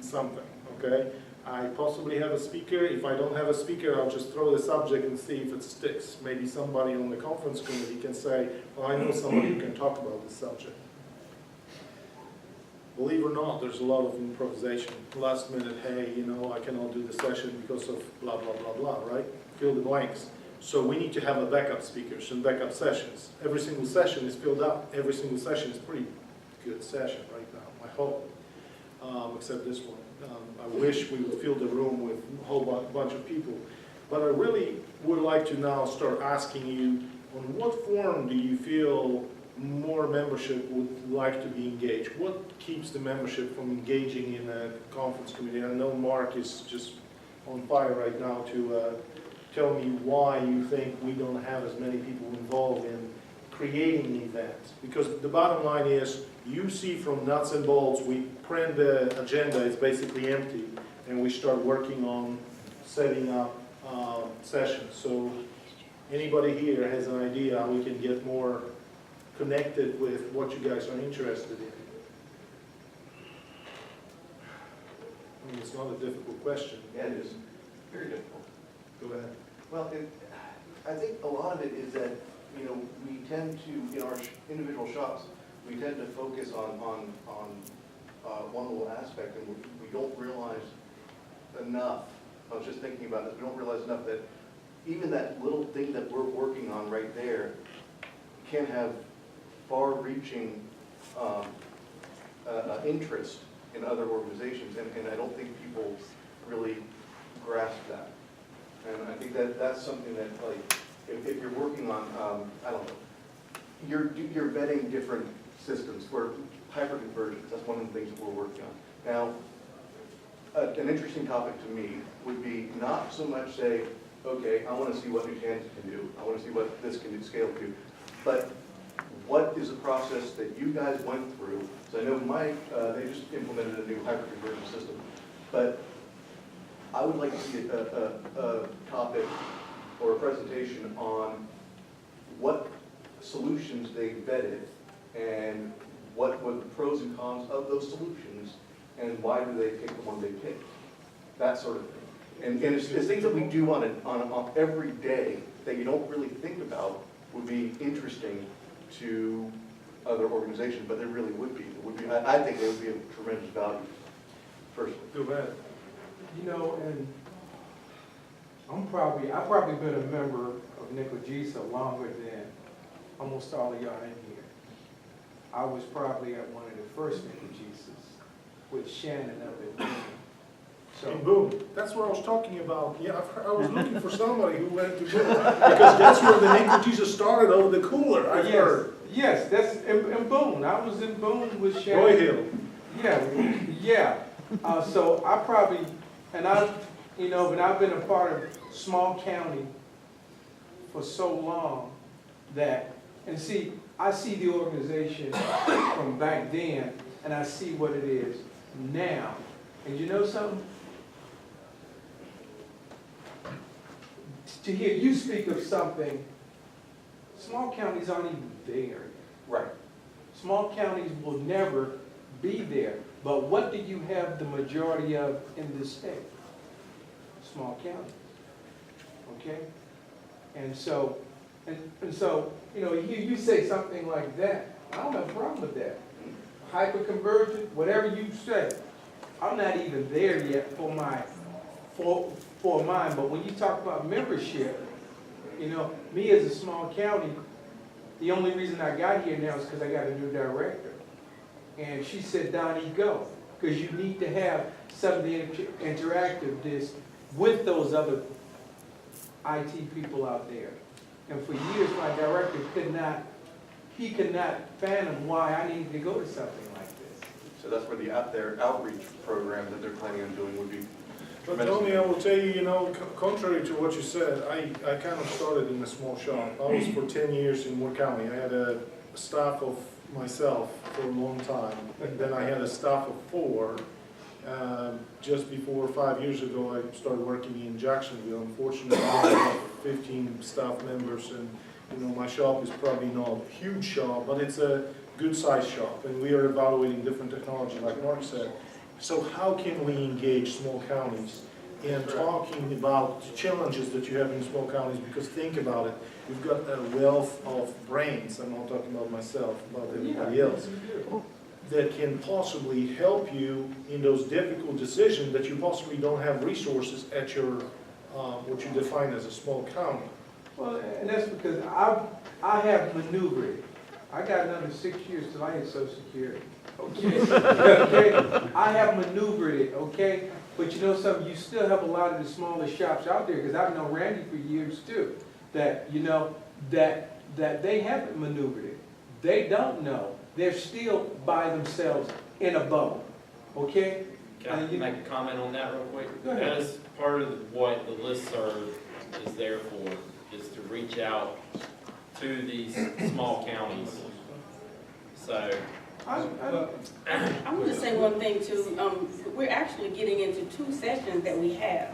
[SPEAKER 1] something, okay? I possibly have a speaker. If I don't have a speaker, I'll just throw the subject and see if it sticks. Maybe somebody on the conference committee can say, well, I know somebody who can talk about this subject. Believe it or not, there's a lot of improvisation. Last minute, hey, I cannot do the session because of blah, blah, blah, blah, right? Fill the blanks. So we need to have a backup speakers and backup sessions. Every single session is filled up. Every single session is pretty good session right now, I hope, except this one. I wish we would fill the room with a whole bunch of people. But I really would like to now start asking you, on what form do you feel more membership would like to be engaged? What keeps the membership from engaging in a conference committee? I know Mark is just on fire right now to tell me why you think we don't have as many people involved in creating the events. Because the bottom line is, you see from nuts and bolts, we print the agenda, it's basically empty, and we start working on setting up sessions. So anybody here has an idea how we can get more connected with what you guys are interested in? I mean, it's not a difficult question.
[SPEAKER 15] Yeah, it is. Very difficult.
[SPEAKER 1] Go ahead.
[SPEAKER 15] Well, I think a lot of it is that, you know, we tend to, in our individual shops, we tend to focus on one little aspect, and we don't realize enough. I was just thinking about this, we don't realize enough that even that little thing that we're working on right there can have far-reaching interest in other organizations, and I don't think people really grasp that. And I think that that's something that, like, if you're working on, I don't know, you're vetting different systems for hyperconvergence. That's one of the things that we're working on. Now, an interesting topic to me would be not so much say, okay, I want to see what New Kansas can do. I want to see what this can scale to. But what is the process that you guys went through? So I know they just implemented a new hyperconvergence system. But I would like to see a topic or a presentation on what solutions they vetted and what were the pros and cons of those solutions and why do they pick the one they picked. That sort of thing. And it's things that we do on every day that you don't really think about would be interesting to other organizations, but there really would be. I think there would be a tremendous value, personally.
[SPEAKER 1] Go ahead.
[SPEAKER 16] You know, and I've probably been a member of NCLGISA longer than almost all of y'all in here. I was probably at one of the first NCLGISAs with Shannon up at Boone. So
[SPEAKER 1] In Boone, that's what I was talking about. Yeah, I was looking for somebody who went to Boone, because that's where the NCLGISA started over the cooler, I've heard.
[SPEAKER 16] Yes, that's in Boone. I was in Boone with Shannon.
[SPEAKER 1] Roy Hill.
[SPEAKER 16] Yeah. So I probably, and I've been a part of small county for so long that, and see, I see the organization from back then, and I see what it is now. And you know something? To hear you speak of something, small counties aren't even there.
[SPEAKER 15] Right.
[SPEAKER 16] Small counties will never be there. But what do you have the majority of in this state? Small counties. Okay? And so, you know, you say something like that. I don't have a problem with that. Hyperconvergent, whatever you say. I'm not even there yet for mine. But when you talk about membership, you know, me as a small county, the only reason I got here now is because I got a new director. And she said, Donnie, go. Because you need to have some of the interactiveness with those other IT people out there. And for years, my director could not fathom why I needed to go to something like this.
[SPEAKER 15] So that's where their outreach program that they're planning on doing would be
[SPEAKER 1] But
[SPEAKER 15] tremendous.
[SPEAKER 1] Tony, I will tell you, you know, contrary to what you said, I kind of started in a small shop. I was for 10 years in Moore County. I had a staff of myself for a long time. And then I had a staff of 4. Just before 5 years ago, I started working in Jacksonville. Unfortunately, I have 15 staff members, and you know, my shop is probably not a huge shop, but it's a good-sized shop, and we are evaluating different technology, like Mark said. So how can we engage small counties in talking about the challenges that you have in small counties? Because think about it, you've got a wealth of brains, I'm not talking about myself, about everybody else, that can possibly help you in those difficult decisions that you possibly don't have resources at your, what you define as a small county.
[SPEAKER 16] Well, and that's because I have maneuvered I got another 6 years till I hit Social Security. Okay? Okay? I have maneuvered it, okay? But you know something, you still have a lot of the smaller shops out there, because I've known Randy for years too, that, you know, that they haven't maneuvered it. They don't know. They're still by themselves in a bubble, okay?
[SPEAKER 5] Can I make a comment on that real quick?
[SPEAKER 16] Go ahead.
[SPEAKER 5] As part of what the listserv is there for, is to reach out to these small counties. So,
[SPEAKER 12] I want to say one thing too. We're actually getting into 2 sessions that we have.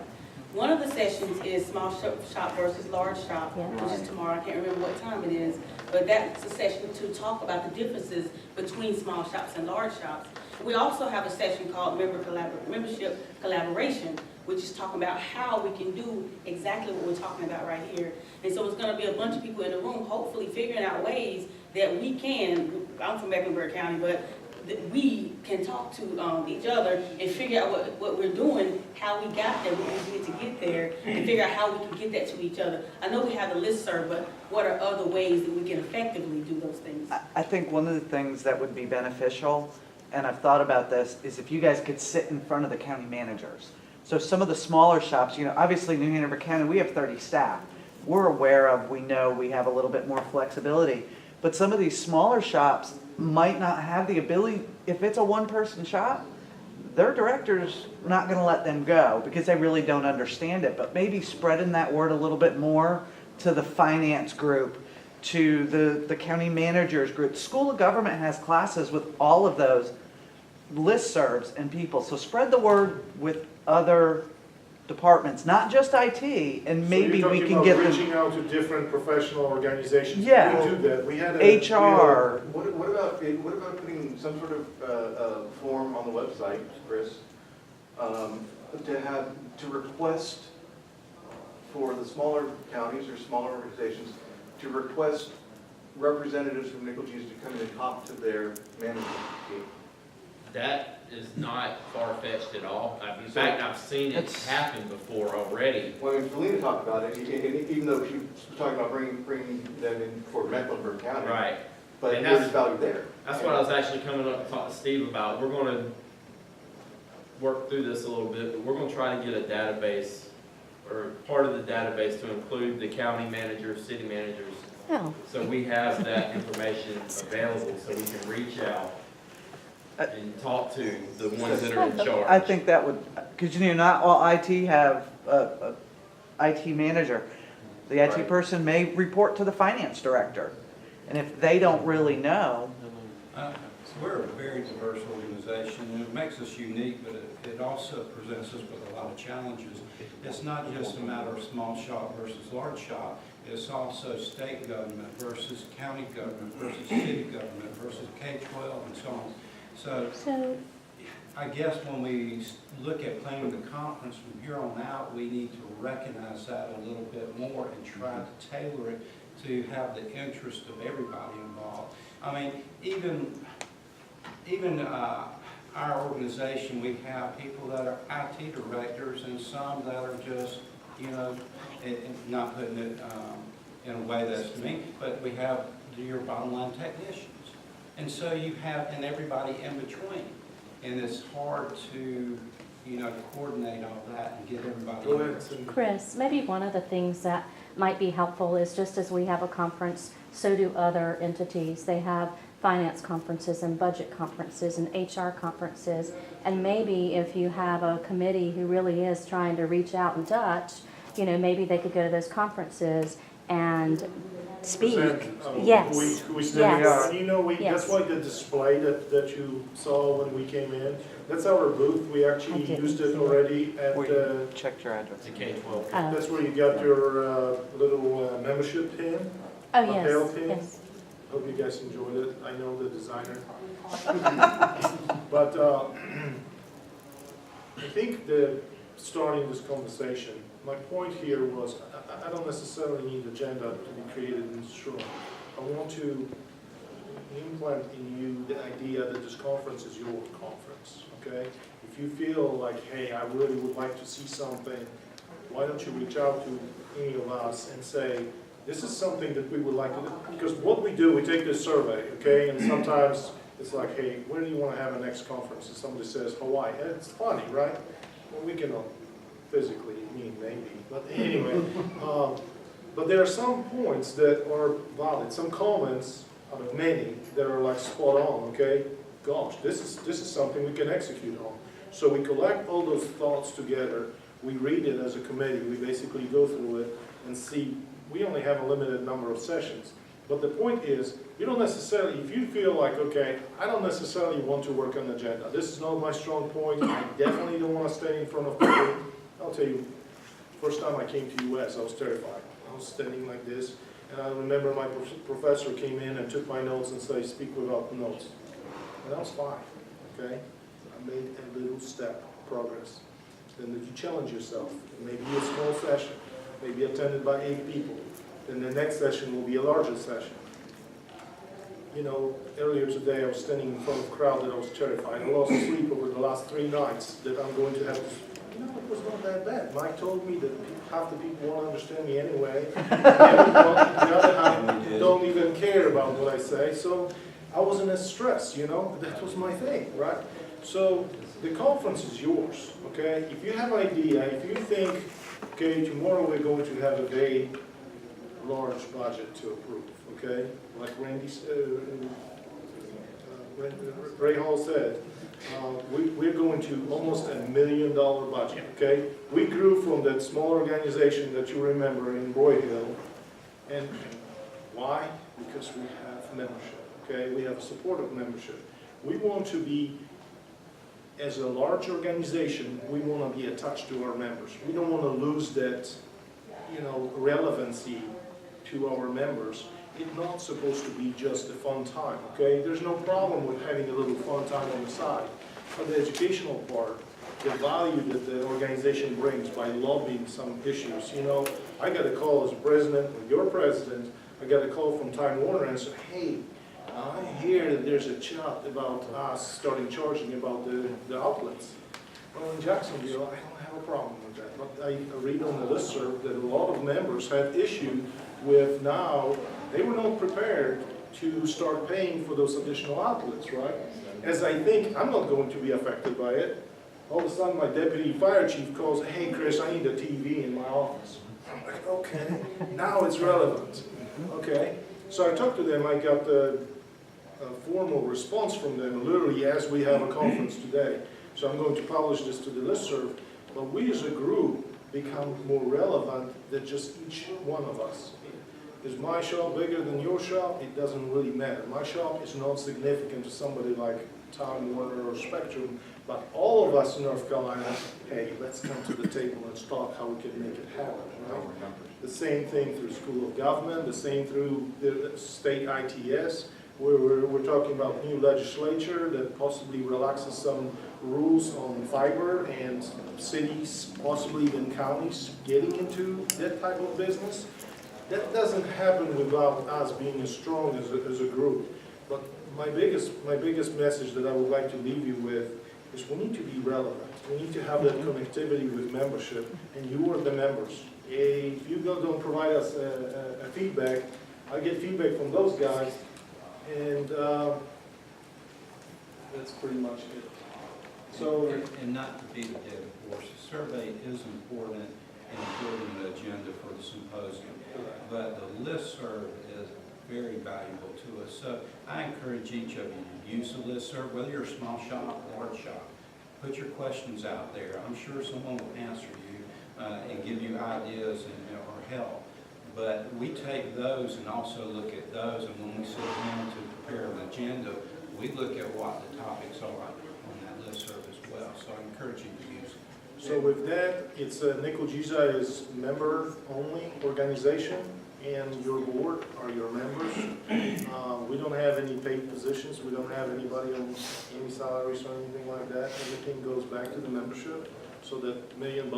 [SPEAKER 12] One of the sessions is small shop versus large shop,
[SPEAKER 2] Yeah.
[SPEAKER 12] which is tomorrow. I can't remember what time it is, but that's a session to talk about the differences between small shops and large shops. We also have a session called membership collaboration, which is talking about how we can do exactly what we're talking about right here. And so it's going to be a bunch of people in the room, hopefully figuring out ways that we can, I'm from Mecklenburg County, but that we can talk to each other and figure out what we're doing, how we got there, what we need to get there, and figure out how we can get that to each other. I know we have the listserv, but what are other ways that we can effectively do those things?
[SPEAKER 3] I think one of the things that would be beneficial, and I've thought about this, is if you guys could sit in front of the county managers. So some of the smaller shops, you know, obviously New Hanover County, we have 30 staff. We're aware of, we know we have a little bit more flexibility. But some of these smaller shops might not have the ability, if it's a one-person shop, their director's not gonna let them go because they really don't understand it. But maybe spreading that word a little bit more to the finance group, to the county managers group. School of Government has classes with all of those listservs and people. So spread the word with other departments, not just IT, and maybe we can get them.
[SPEAKER 1] Reaching out to different professional organizations.
[SPEAKER 3] Yeah.
[SPEAKER 1] We do that. We had
[SPEAKER 3] HR.
[SPEAKER 15] What about putting some sort of form on the website, Chris, to request for the smaller counties or smaller organizations to request representatives from NCLGISA to come in and talk to their management team?
[SPEAKER 5] that is not far-fetched at all. In fact, I've seen it happen before already.
[SPEAKER 15] Well, I mean, Felina talked about it, even though she was talking about bringing them in for Mecklenburg County.
[SPEAKER 5] Right.
[SPEAKER 15] But
[SPEAKER 5] And
[SPEAKER 15] there's value there.
[SPEAKER 5] That's what I was actually coming up to talk to Steve about. We're going to work through this a little bit, but we're going to try to get a database, or part of the database to include the county managers, city managers.
[SPEAKER 2] Oh.
[SPEAKER 5] So we have that information available so we can reach out and talk to the ones that are in charge.
[SPEAKER 3] I think that would, because you know, not all IT have a IT manager. The IT
[SPEAKER 5] Right.
[SPEAKER 3] person may report to the finance director. And if they don't really know.
[SPEAKER 13] We're a very diverse organization, and it makes us unique, but it also presents us with a lot of challenges. It's not just a matter of small shop versus large shop. It's also state government versus county government versus city government versus K-12 and so on. So I guess when we look at planning the conference from here on out, we need to recognize that a little bit more and try to tailor it to have the interest of everybody involved. I mean, even our organization, we have people that are IT directors and some that are just, you know, not putting it in a way that's mean, but we have your bottom line technicians. And so you have, and everybody in between. And it's hard to, you know, coordinate all that and get everybody.
[SPEAKER 1] Go ahead.
[SPEAKER 2] Chris, maybe one of the things that might be helpful is just as we have a conference, so do other entities. They have finance conferences and budget conferences and HR conferences. And maybe if you have a committee who really is trying to reach out and touch, you know, maybe they could go to those conferences and speak. Yes.
[SPEAKER 1] Who we still
[SPEAKER 2] Yes.
[SPEAKER 1] are. And you know,
[SPEAKER 2] Yes.
[SPEAKER 1] that's why the display that you saw when we came in, that's our booth. We actually used it already at,
[SPEAKER 3] Checked your address.
[SPEAKER 5] The K-12.
[SPEAKER 1] that's where you got your little membership pin.
[SPEAKER 2] Oh,
[SPEAKER 1] lapel
[SPEAKER 2] yes,
[SPEAKER 1] pin.
[SPEAKER 2] yes.
[SPEAKER 1] Hope you guys enjoyed it. I know the designer. But I think that starting this conversation, my point here was I don't necessarily need agenda to be created in this room. I want to implant in you the idea that this conference is your conference, okay? If you feel like, hey, I really would like to see something, why don't you reach out to any of us and say, this is something that we would like to do, because what we do, we take this survey, okay, and sometimes it's like, hey, where do you want to have a next conference? And somebody says Hawaii, and it's funny, right? Well, we cannot physically meet, maybe, but anyway, but there are some points that are valid, some comments out of many that are like spot on, okay? Gosh, this is something we can execute on. So we collect all those thoughts together, we read it as a committee, we basically go through it and see, we only have a limited number of sessions. But the point is, you don't necessarily, if you feel like, okay, I don't necessarily want to work on the agenda, this is not my strong point, I definitely don't want to stay in front of people. I'll tell you, first time I came to US, I was terrified. I was standing like this, and I remember my professor came in and took my notes and said, speak without notes. And that was fine, okay? I made a little step, progress. Then you challenge yourself, maybe a small session, maybe attended by 8 people. Then the next session will be a larger session. You know, earlier today I was standing in front of a crowd that I was terrified. I lost sleep over the last 3 nights that I'm going to have to, you know, it was not that bad. Mike told me that half the people won't understand me anyway. And the other half don't even care about what I say. So I wasn't as stressed, you know, that was my thing, right? So the conference is yours, okay? If you have an idea, if you think, okay, tomorrow we're going to have a very large budget to approve, okay? Like Ray Hall said, we're going to almost $1 million budget, okay? We grew from that small organization that you remember in Broyhill, and why? Because we have membership, okay? We have supportive membership. We want to be, as a large organization, we want to be attached to our members. We don't want to lose that, you know, relevancy to our members. It's not supposed to be just a fun time, okay? There's no problem with having a little fun time on the side. But the educational part, the value that the organization brings by lobbying some issues, you know, I got a call as president, or your president, I got a call from Time Warner and said, hey, I hear that there's a chat about us starting charging about the outlets. Well, in Jacksonville, I don't have a problem with that. But I read on the listserv that a lot of members have issue with now, they were not prepared to start paying for those additional outlets, right? As I think, I'm not going to be affected by it. All of a sudden, my deputy fire chief calls, hey, Chris, I need a TV in my office. I'm like, okay, now it's relevant, okay? So I talked to them, I got a formal response from them, literally as we have a conference today. So I'm going to publish this to the listserv, but we as a group become more relevant than just each one of us. Is my shop bigger than your shop? It doesn't really matter. My shop is not significant to somebody like Time Warner or Spectrum, but all of us in North Carolina, hey, let's come to the table and talk how we can make it happen, right? The same thing through School of Government, the same through the state ITS, where we're talking about new legislature that possibly relaxes some rules on fiber and cities, possibly even counties, getting into that type of business. That doesn't happen without us being as strong as a group. But my biggest message that I would like to leave you with is we need to be relevant. We need to have that connectivity with membership, and you are the members. If you don't provide us a feedback, I get feedback from those guys, and that's pretty much it. So,
[SPEAKER 13] and not to beat a dead horse, the survey is important in building the agenda for the symposium, but the listserv is very valuable to us. So I encourage each of you to use the listserv, whether you're a small shop or large shop. Put your questions out there. I'm sure someone will answer you and give you ideas or help. But we take those and also look at those, and when we sit down to prepare an agenda, we look at what the topics are on that listserv as well. So I encourage you to use it.
[SPEAKER 1] So with that, it's NCLGISA is member-only organization, and your board are your members. We don't have any paid positions. We don't have anybody on any salaries or anything like that. Everything goes back to the membership. So that $1 million,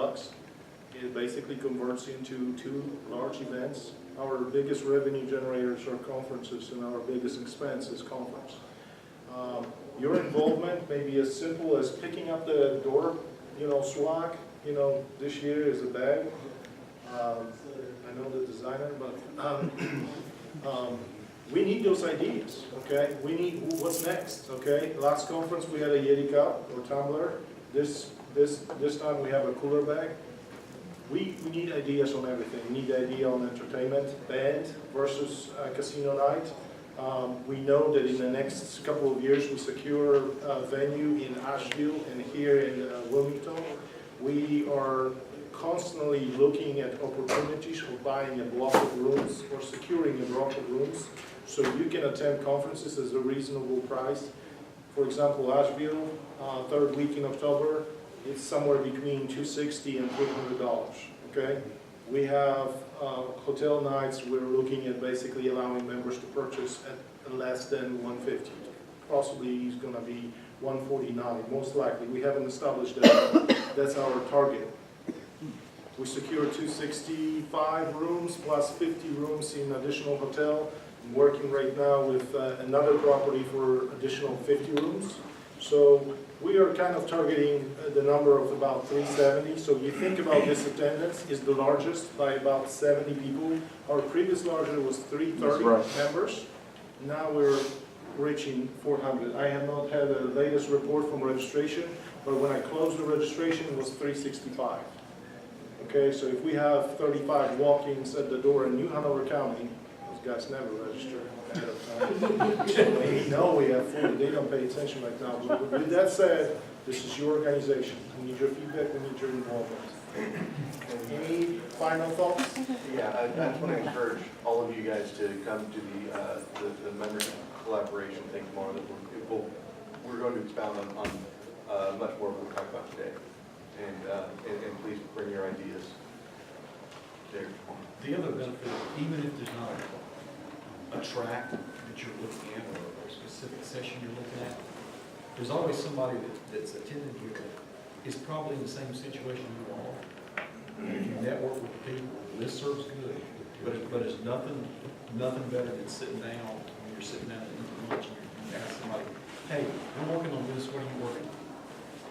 [SPEAKER 1] it basically converts into 2 large events. Our biggest revenue generators are conferences, and our biggest expense is conference. Your involvement may be as simple as picking up the door, swag, this year is a bag. I know the designer, but we need those ideas, okay? We need, what's next, okay? Last conference, we had a Yeti cup or tumbler. This time we have a cooler bag. We need ideas on everything. We need idea on entertainment, band versus casino night. We know that in the next couple of years, we secure a venue in Asheville and here in Wilmington. We are constantly looking at opportunities for buying a block of rooms or securing a block of rooms so you can attend conferences at a reasonable price. For example, Asheville, third week in October, it's somewhere between $260 and $300, okay? We have hotel nights, we're looking at basically allowing members to purchase at less than $150. Possibly it's gonna be $149, most likely. We haven't established that. That's our target. We secured 265 rooms plus 50 rooms in additional hotel. I'm working right now with another property for additional 50 rooms. So we are kind of targeting the number of about 370. So you think about this attendance is the largest by about 70 people. Our previous largest was 330 members. Now we're reaching 400. I have not had the latest report from registration, but when I closed the registration, it was 365. Okay, so if we have 35 walk-ins at the door in New Hanover County, those guys never register ahead of time. We know we have 40, they don't pay attention right now. But with that said, this is your organization. We need your feedback, we need your involvement. Any final thoughts?
[SPEAKER 15] Yeah, I just want to encourage all of you guys to come to the membership collaboration thing tomorrow. That we're going to expound on much more of what we talked about today. And please bring your ideas there.
[SPEAKER 14] The other benefit, even if there's not a track that you're looking at or a specific session you're looking at, there's always somebody that's attending here that is probably in the same situation you are. If you network with the people, listserv's good, but it's nothing better than sitting down, when you're sitting down and eating lunch and you ask somebody, hey, we're working on this, what are you working on?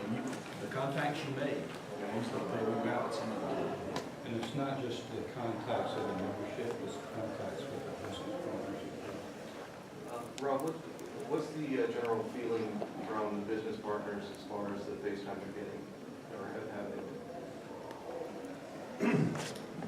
[SPEAKER 14] And the contacts you make are the ones that they move out some of the.
[SPEAKER 13] And it's not just the contacts of the membership, it's contacts with the business partners.
[SPEAKER 15] Rob, what's the general feeling from the business partners as far as the FaceTime you're getting or having?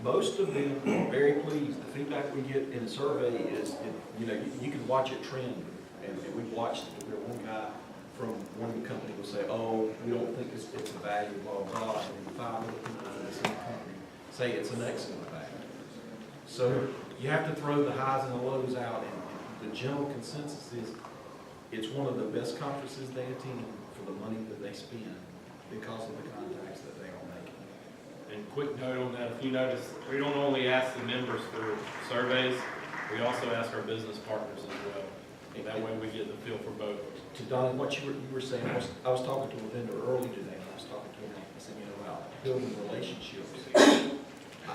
[SPEAKER 14] Most of them are very pleased. The feedback we get in the survey is, you can watch it trend. And we've watched where one guy from one company will say, oh, we don't think it's a value, blah, blah, and 5 other people from the same company say it's an excellent value. So you have to throw the highs and the lows out, and the general consensus is it's one of the best conferences they attend for the money that they spend because of the contacts that they are making.
[SPEAKER 5] And quick note on that, if you notice, we don't only ask the members for surveys, we also ask our business partners as well. That way we get the feel for both.
[SPEAKER 14] To Don, what you were saying, I was talking to a vendor early today, and I was talking to him, I said, about building relationships.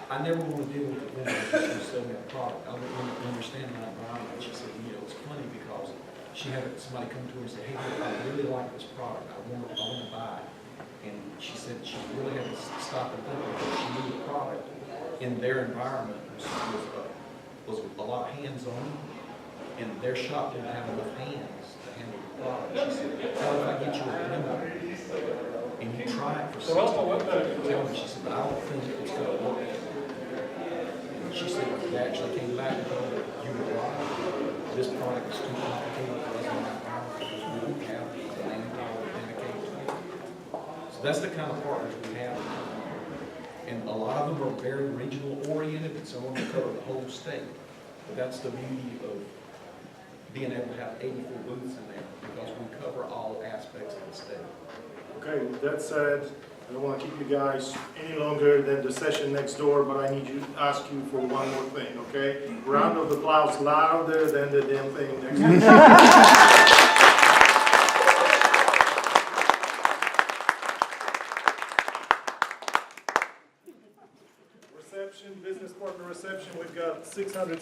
[SPEAKER 14] I never want to deal with a vendor who's going to sell me a product. I want to understand my environment. She said, it's funny because she had somebody come to her and say, hey, I really like this product. I want to buy it. And she said she really had to stop and think because she knew the product in their environment was a lot hands-on. And their shop didn't have enough hands to handle the product. She said, how if I get you a demo and you try it for 6 months? She said, but I don't think it's going to work. And she said, they actually came back and told her, you were right. This product is too complicated for us in our environment because we don't have the manpower dedicated to it. So that's the kind of partners we have. And a lot of them are very regional oriented, and some of them cover the whole state. But that's the beauty of being able to have 84 booths in there because we cover all aspects of the state.
[SPEAKER 1] Okay, with that said, I don't want to keep you guys any longer than the session next door, but I need to ask you for one more thing, okay? Round of applause louder than the damn thing next door. Reception, business partner reception, we've got 600